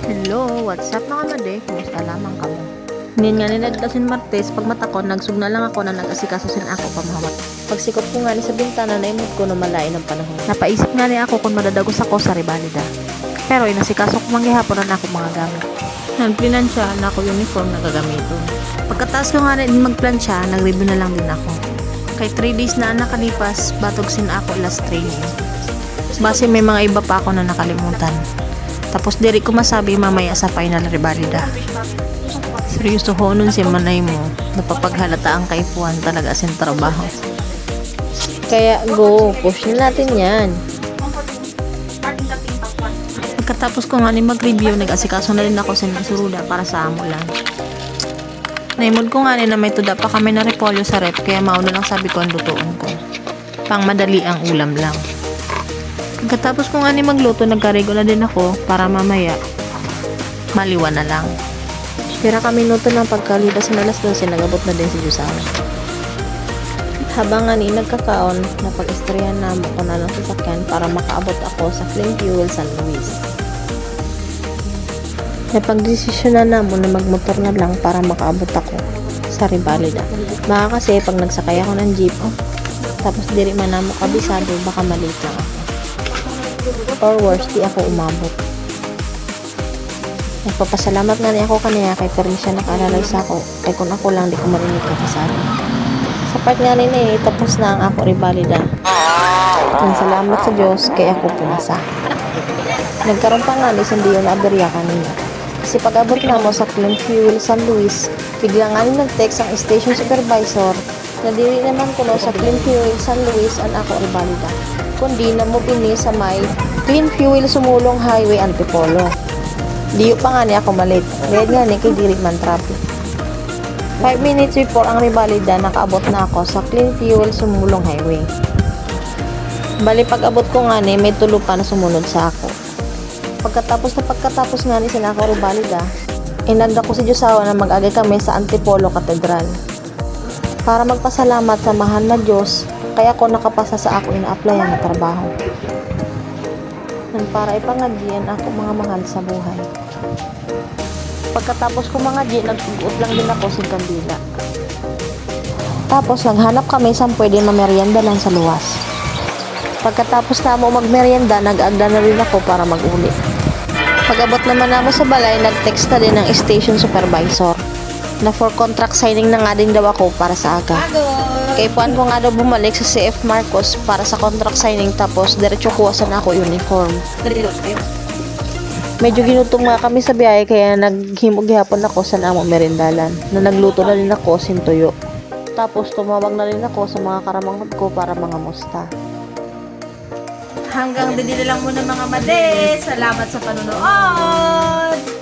Hello, what's up mga made? Kumusta lamang kamo? Ngayon nga ni Nagdasin Martes, pag mata ko, nagsugna lang ako na nag-asikaso ako pamahawat. Pagsikot ko nga ni sa bintana, naimod ko na malain ng panahon. Napaisip nga ni ako kung madadagos ako sa ribalida. Pero inasikaso ko manggihapon na ako mga gamit. Nagplinansya na ako uniform na gagamito. Pagkataas ko nga na magplansya, nag-review na lang din ako. Kay 3 days na nakalipas, batogsin ako last training. Base may mga iba pa ako na nakalimutan. Tapos diri ko masabi mamaya sa final ribalida. Seryoso ho nun si manay mo. Napapaghalata ang kaipuan talaga sa trabaho. Kaya go, push na natin yan. Pagkatapos ko nga ni mag-review, nag-asikaso na rin ako sa suruda para sa amulan. Naimod ko nga ni na may tuda pa kami na repolyo sa rep, kaya mauna lang sabi ko ang lutuon ko. Pang madali ang ulam lang. Pagkatapos ko nga ni magluto, nagkarigo na din ako para mamaya maliwan na lang. Pira kami minuto ng pagkalipas ng alas 12, nagabot na din si Jusana. Habang nga ni nagkakaon, napag-istrihan na mo ko na lang sasakyan para makaabot ako sa Clean Fuel San Luis. Napag-desisyon na mo na magmotor na lang para makaabot ako sa Ribalida. Baka kasi pag nagsakay ako ng jeep, tapos diri man na mo kabisado, baka malate lang ako. Or worse, di ako umabot. Nagpapasalamat nga niya ako kaniya kay permisyon nakalalay sa ako. Kay kung ako lang, di ko marinig kapasabi. Sa part nga ni tapos na ang ako ribalida. Ang salamat sa Diyos, kay ako pumasa. Nagkaroon pa nga ni Sandiyo na aberya kanina. Kasi pag abot na mo sa Clean Fuel San Luis, bigla nga ni nag-text ang station supervisor na dili naman kuno sa Clean Fuel San Luis ang ako ribalida, kundi na mo pini sa may Clean Fuel Sumulong Highway Antipolo. Diyo pa nga niya ako malit. Red nga ni kay diri man traffic. 5 minutes before ang ribalida, nakaabot na ako sa Clean Fuel Sumulong Highway. Bali pag abot ko nga ni, may tulo pa na sumunod sa ako. Pagkatapos nga ni sila ako ribalida, inagda ko si Diyosawa na mag-agay kami sa Antipolo Cathedral. Para magpasalamat sa mahal na Diyos, kaya ako nakapasa sa ako ina-applyan na trabaho. Para ipangadyan ako mga mahal sa buhay. Pagkatapos ko mga G, nagtugot lang din ako sa kandila. Tapos naghanap kami sa pwede mameryenda lang sa luwas. Pagkatapos na mo magmeryenda, nag-agda na rin ako para mag-uli. Pag-abot naman namo sa balay, nag-text na din ng station supervisor na for contract signing na nga din daw ako para sa aga. Kay puan ko nga daw bumalik sa CF Marcos para sa contract signing, tapos diretso kuwasan ako uniform. Medyo ginutom nga kami sa biyahe, kaya naghimog-hapon ako sa namo merindalan na nagluto na rin ako sintuyo. Tapos tumawag na rin ako sa mga karamangkot ko para mga musta. Hanggang din lang muna mga made. Salamat sa panonood!